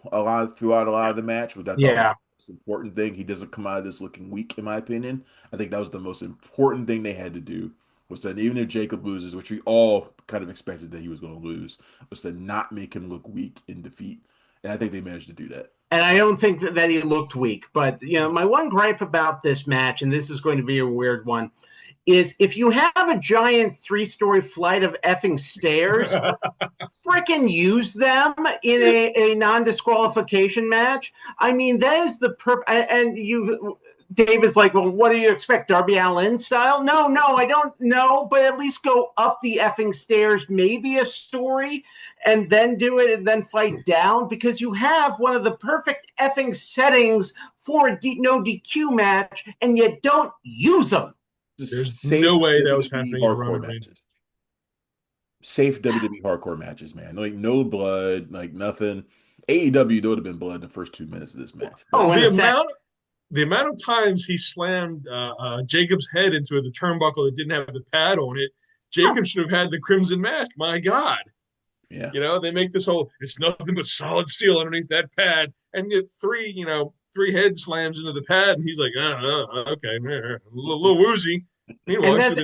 Speaker 2: throughout a lot of the match, which I thought was
Speaker 3: Yeah.
Speaker 2: the most important thing. He doesn't come out of this looking weak, in my opinion. I think that was the most important thing they had to do was that even if Jacob loses, which we all kind of expected that he was going to lose, was to not make him look weak in defeat. And I think they managed to do that.
Speaker 3: And I don't think that he looked weak. But, my one gripe about this match, and this is going to be a weird one, is if you have a giant 3-story flight of effing stairs, freaking use them in a non-disqualification match. I mean, that is the perfect. And Dave is like, well, what do you expect? Darby Allin style? No, I don't know, but at least go up the effing stairs, maybe a story, and then do it and then fight down, because you have one of the perfect effing settings for a no DQ match, and you don't use them.
Speaker 1: There's no way that was happening in
Speaker 2: hardcore matches. Safe WWE hardcore matches, man. Like no blood, like nothing. AEW, there would have been blood in the first 2 minutes of this match.
Speaker 1: Oh, the amount of times he slammed Jacob's head into the turnbuckle that didn't have the pad on it. Jacob should have had the crimson mask. My God.
Speaker 2: Yeah.
Speaker 1: They make this whole, it's nothing but solid steel underneath that pad. And you get three head slams into the pad, and he's like, okay, a little woozy.
Speaker 3: Meanwhile, and that's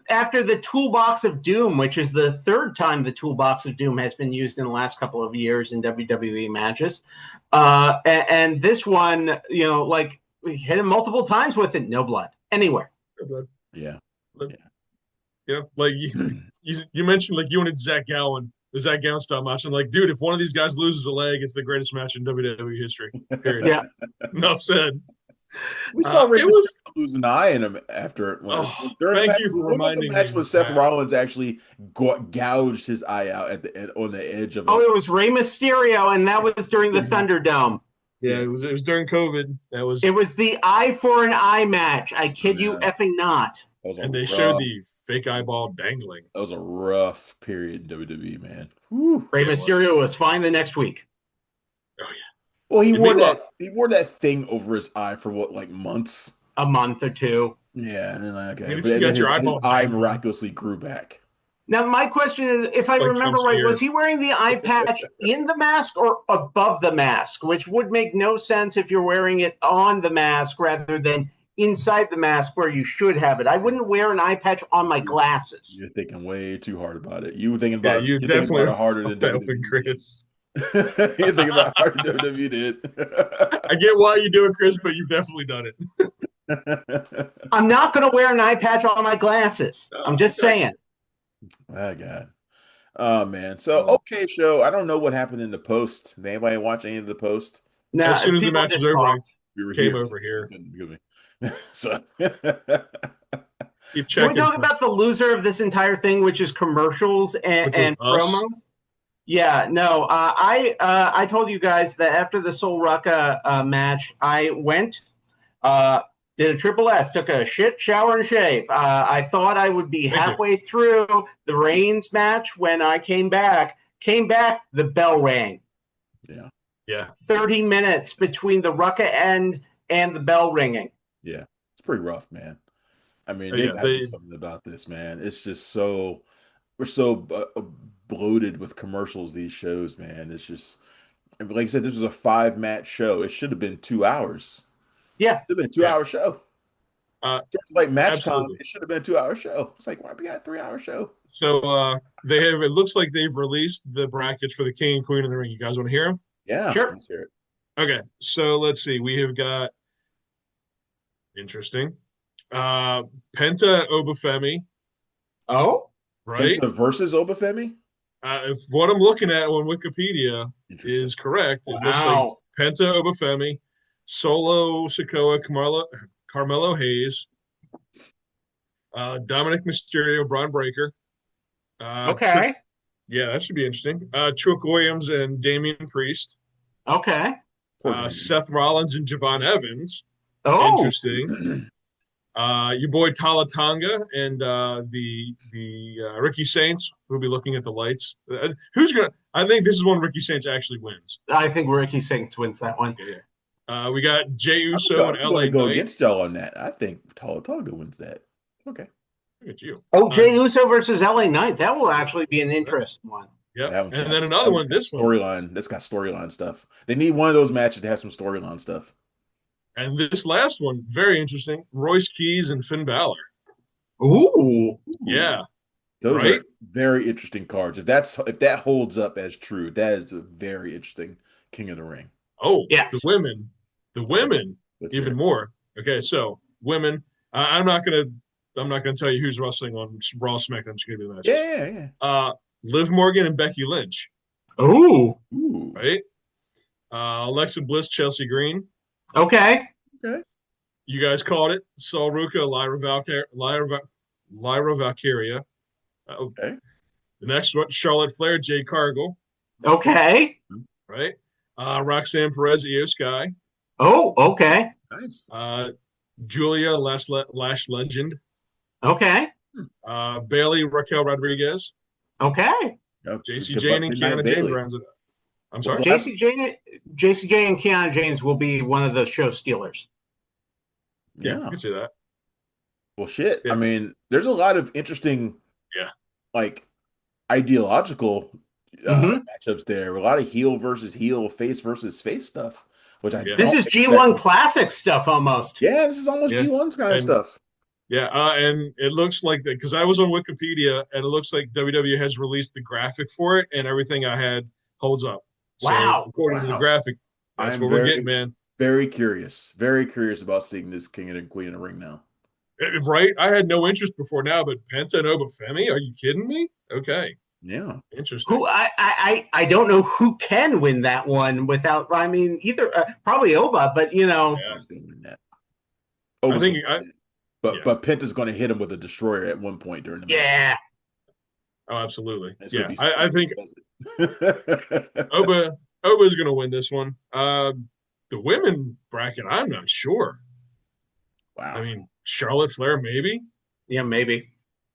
Speaker 3: after the Toolbox of Doom, which is the third time the Toolbox of Doom has been used in the last couple of years in WWE matches. And this one, like we hit him multiple times with it, no blood anywhere.
Speaker 1: No blood.
Speaker 2: Yeah.
Speaker 1: Like you mentioned, like you wanted Zach Gowen, the Zach Gowen style match. I'm like, dude, if one of these guys loses a leg, it's the greatest match in WWE history. Period.
Speaker 3: Yeah.
Speaker 1: Enough said.
Speaker 2: We saw Rey lose an eye in him after it.
Speaker 1: Thank you for reminding me.
Speaker 2: The match when Seth Rollins actually gouged his eye out on the edge of.
Speaker 3: It was Rey Mysterio, and that was during the Thunderdome.
Speaker 1: Yeah, it was during COVID.
Speaker 3: It was the eye for an eye match. I kid you effing not.
Speaker 1: And they showed the fake eyeball dangling.
Speaker 2: That was a rough period in WWE, man.
Speaker 3: Rey Mysterio was fine the next week.
Speaker 1: Oh yeah.
Speaker 2: Well, he wore that thing over his eye for what, months?
Speaker 3: A month or two.
Speaker 2: Yeah, and then okay.
Speaker 1: I mean, his
Speaker 2: eye miraculously grew back.
Speaker 3: Now, my question is, if I remember right, was he wearing the eye patch in the mask or above the mask? Which would make no sense if you're wearing it on the mask rather than inside the mask where you should have it. I wouldn't wear an eye patch on my glasses.
Speaker 2: You're thinking way too hard about it. You were thinking about
Speaker 1: you definitely
Speaker 2: about it harder than
Speaker 1: WWE. Chris.
Speaker 2: You're thinking about harder than WWE did.
Speaker 1: I get why you do it, Chris, but you've definitely done
Speaker 3: it. I'm not going to wear an eye patch on my glasses. I'm just saying.
Speaker 2: My God. Oh, man. So, okay, show. I don't know what happened in the post. Did anybody watch any of the post?
Speaker 1: No, as soon as the match was over,
Speaker 2: we
Speaker 1: came over here.
Speaker 2: So
Speaker 3: can we talk about the loser of this entire thing, which is commercials and promo? Yeah, no. I told you guys that after the Sol Ruka match, I went, did a triple S, took a shit, shower, and shave. I thought I would be halfway through the Reigns match when I came back. The bell rang.
Speaker 2: Yeah.
Speaker 3: 30 minutes between the Ruka end and the bell ringing.
Speaker 2: Yeah, it's pretty rough, man. I mean, they got to do something about this, man. It's just we're so bloated with commercials, these shows, man. It's just, like I said, this was a 5-match show. It should have been 2 hours.
Speaker 3: Yeah.
Speaker 2: It should have been a 2-hour show. Like match
Speaker 1: absolutely.
Speaker 2: time, it should have been a 2-hour show. It's like, why we got a 3-hour show?
Speaker 1: So it looks like they've released the brackets for the King and Queen of the Ring. You guys want to hear them?
Speaker 2: Yeah.
Speaker 3: Sure.
Speaker 2: Let's hear it.
Speaker 1: Okay, so let's see. We have got interesting. Penta and Obafemi.
Speaker 3: Oh,
Speaker 1: right.
Speaker 2: Penta versus Obafemi.
Speaker 1: If what I'm looking at on Wikipedia is correct, it looks like Penta Obafemi, Solo Sikoa, Carmelo Hayes, Dominic Mysterio, Braun Breaker.
Speaker 3: Okay.
Speaker 1: That should be interesting. Trick Williams and Damian Priest.
Speaker 3: Okay.
Speaker 1: Seth Rollins and Javon Evans.
Speaker 3: Oh,
Speaker 1: interesting. Your boy Talatanga and the Ricky Saints. We'll be looking at the lights. I think this is when Ricky Saints actually wins.
Speaker 3: I think Ricky Saints wins that one.
Speaker 1: Yeah. We got Jey Uso and LA Knight.
Speaker 2: Go against y'all on that. I think Talatanga wins that. Okay.
Speaker 1: Look at you.
Speaker 3: Oh, Jey Uso versus LA Knight. That will actually be an interesting one.
Speaker 1: Yeah, and then another one. This
Speaker 2: storyline. That's got storyline stuff. They need one of those matches to have some storyline stuff.
Speaker 1: And this last one, very interesting. Royce Keys and Finn Balor.
Speaker 3: Ooh.
Speaker 1: Yeah,
Speaker 2: Those
Speaker 1: right.
Speaker 2: are very interesting cards. If that holds up as true, that is a very interesting King of the Ring.
Speaker 1: Oh,
Speaker 3: Yes.
Speaker 1: the
Speaker 2: Okay,
Speaker 1: women,
Speaker 2: let's hear
Speaker 1: even
Speaker 2: it.
Speaker 1: more. Okay, so women. I'm not gonna tell you who's wrestling on Raw, SmackDown. I'm just gonna do the
Speaker 2: Yeah,
Speaker 1: matches.
Speaker 2: yeah, yeah.
Speaker 1: Uh, Liv Morgan and Becky Lynch.
Speaker 3: Ooh.
Speaker 2: Ooh,
Speaker 1: Right. Alexa Bliss, Chelsea Green.
Speaker 3: Okay.
Speaker 2: okay.
Speaker 1: You guys called it. Sol Ruka, Lyra Valkyria. Oh,
Speaker 2: Okay.
Speaker 1: the next one, Charlotte Flair, Jade Cargill.
Speaker 3: Okay.
Speaker 1: Right. Roxanne Perez, Io Sky.
Speaker 3: Oh, okay.
Speaker 2: Nice.
Speaker 1: Uh, Julia, Lash Legend.
Speaker 3: Okay.
Speaker 1: Bailey, Raquel Rodriguez.
Speaker 3: Okay.
Speaker 2: Yep. So
Speaker 1: JC
Speaker 2: good
Speaker 1: Jane
Speaker 2: luck.
Speaker 1: and
Speaker 2: Good night,
Speaker 1: Kiana James
Speaker 2: Bailey.
Speaker 1: rounds it up. I'm
Speaker 2: What was
Speaker 1: sorry.
Speaker 2: the last?
Speaker 3: JCJ and Keanu James will be one of the show stealers.
Speaker 1: Yeah, I
Speaker 2: Yeah.
Speaker 1: can see that.
Speaker 2: Well, shit. I
Speaker 1: Yeah.
Speaker 2: mean, there's a lot of interesting,
Speaker 1: Yeah.
Speaker 2: like, ideological
Speaker 3: Hmm.
Speaker 2: matchups there. A lot of heel versus heel, face versus face stuff, which I
Speaker 1: Yeah.
Speaker 3: This
Speaker 2: don't
Speaker 3: is
Speaker 2: expect.
Speaker 3: G1 classic stuff almost.
Speaker 2: Yeah, this is almost
Speaker 1: Yeah.
Speaker 2: G1's kind of
Speaker 1: And
Speaker 2: stuff.
Speaker 1: yeah, and it looks like that because I was on Wikipedia and it looks like WWE has released the graphic for it and everything I had holds up. So
Speaker 3: Wow.
Speaker 1: according to the
Speaker 2: Wow.
Speaker 1: graphic, that's
Speaker 2: I'm
Speaker 1: what we're getting,
Speaker 2: very,
Speaker 1: man.
Speaker 2: very curious about seeing this King and Queen in the ring now.
Speaker 1: Right? I had no interest before now, but Penta no, but Femi? Are you kidding me? Okay,
Speaker 2: Yeah.
Speaker 1: interesting.
Speaker 3: Who I don't know who can win that one without. I mean, either probably Oba, but
Speaker 1: Yeah,
Speaker 2: Oba's gonna win that.
Speaker 1: I
Speaker 2: Oba's
Speaker 1: think
Speaker 2: gonna win it. But
Speaker 1: yeah.
Speaker 2: Penta's gonna hit him with a destroyer at one point during the match.
Speaker 3: yeah.
Speaker 1: Oh, absolutely.
Speaker 2: It's gonna
Speaker 1: Yeah,
Speaker 2: be
Speaker 1: I
Speaker 2: sweet when
Speaker 1: think
Speaker 2: he does it.
Speaker 1: Oba is going to win this one. The women bracket, I'm not sure. I
Speaker 2: Wow.
Speaker 1: mean, Charlotte Flair, maybe.
Speaker 3: Yeah, maybe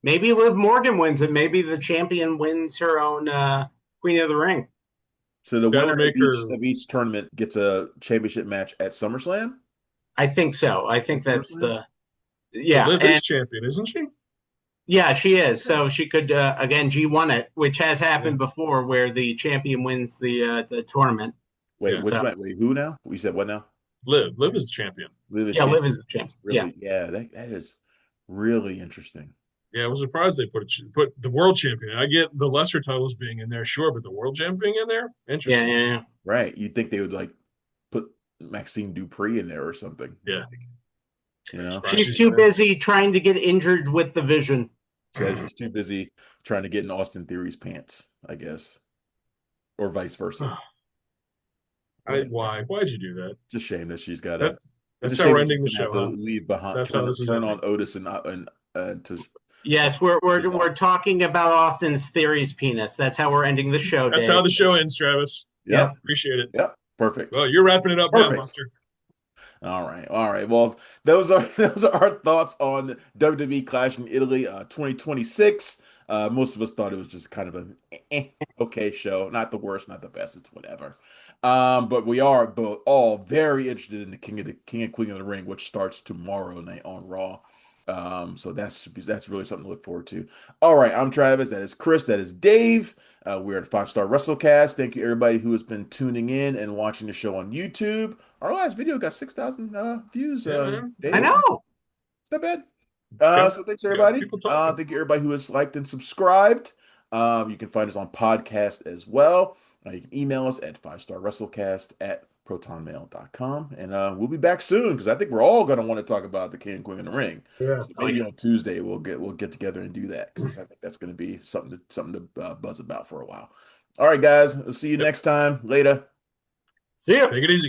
Speaker 3: Liv Morgan wins it. Maybe the champion wins her own Queen of the Ring.
Speaker 2: So the
Speaker 1: That
Speaker 2: winner
Speaker 1: would make her.
Speaker 2: of each tournament gets a championship match at SummerSlam?
Speaker 3: I think so. I
Speaker 2: At
Speaker 3: think that's
Speaker 2: SummerSlam?
Speaker 3: the
Speaker 1: But
Speaker 3: yeah,
Speaker 1: Liv
Speaker 3: and
Speaker 1: is champion, isn't she?
Speaker 3: yeah, she is.
Speaker 2: Yeah.
Speaker 3: So she could again G1 it, which has
Speaker 1: Yeah.
Speaker 3: happened before, where the champion wins the tournament.
Speaker 2: Wait,
Speaker 1: Yeah.
Speaker 2: which
Speaker 3: So
Speaker 2: one? Wait, who now? We said what now?
Speaker 1: Liv is champion.
Speaker 2: Liv is
Speaker 3: yeah, Liv is
Speaker 2: champion.
Speaker 3: the champ.
Speaker 2: That's
Speaker 3: Yeah,
Speaker 2: really, yeah, that is really interesting.
Speaker 1: Yeah, I was surprised they put the world champion. I get the lesser titles being in there, sure, but the world champion in there,
Speaker 3: yeah,
Speaker 1: interesting.
Speaker 3: yeah, yeah.
Speaker 2: Right. You'd think they would like put Maxine Dupree in there or something.
Speaker 1: Yeah,
Speaker 2: You
Speaker 1: I'm
Speaker 2: know?
Speaker 1: surprised
Speaker 3: She's
Speaker 1: she's
Speaker 3: too
Speaker 1: not in
Speaker 3: busy trying to get injured with the Vision.
Speaker 2: So she's too busy trying to get in Austin Theory's pants, I guess. Or vice versa.
Speaker 1: there.
Speaker 2: But yeah,
Speaker 1: Why'd you do that?
Speaker 2: it's a shame that she's got
Speaker 1: That
Speaker 2: to. It's a
Speaker 1: that's how
Speaker 2: shame
Speaker 1: we're
Speaker 2: that she's
Speaker 1: ending the
Speaker 2: gonna have
Speaker 1: show,
Speaker 2: to
Speaker 1: huh?
Speaker 2: leave behind,
Speaker 1: That's how this is
Speaker 2: turn
Speaker 1: ending.
Speaker 2: on Otis to
Speaker 3: Yes, we're
Speaker 2: resign.
Speaker 3: we're talking about Austin's Theory's penis. That's how we're ending the show,
Speaker 1: That's how
Speaker 3: Dave.
Speaker 1: the show ends, Travis.
Speaker 2: Yep.
Speaker 3: Yep.
Speaker 1: Appreciate it.
Speaker 2: Yep. Perfect.
Speaker 1: Well, you're wrapping it up now,
Speaker 2: Perfect.
Speaker 1: Buster.
Speaker 2: All right, all right. Well, those are those are our thoughts on WWE Clash in Italy 2026. Most of us thought it was just kind of an okay show, not the worst, not the best. It's whatever. But we are both all very interested in the King and Queen of the Ring, which starts tomorrow night on Raw. So that's really something to look forward to. All right, I'm Travis. That is Chris. That is Dave. We're at Five Star WrestleCast. Thank you everybody who has been tuning in and watching the show on YouTube. Our last video got 6,000 views.
Speaker 1: Yeah, man.
Speaker 3: I
Speaker 2: Dave,
Speaker 3: know.
Speaker 2: it's not bad.
Speaker 1: Got
Speaker 2: So thanks
Speaker 1: got
Speaker 2: everybody.
Speaker 1: people talking.
Speaker 2: Thank you everybody who has liked and subscribed. You can find us on podcast as well. You can email us at 5starwrestlecast at protonmail.com. And we'll be back soon because I think we're all going to want to talk about the King and Queen in the Ring.
Speaker 1: Yeah.
Speaker 2: So
Speaker 3: Oh
Speaker 2: maybe
Speaker 3: yeah.
Speaker 2: on Tuesday we'll get together and do that because I think that's going to be something to buzz about for a while. All right, guys. We'll see you
Speaker 1: Yep.
Speaker 2: next time. Later.
Speaker 3: See ya.
Speaker 1: Take it easy.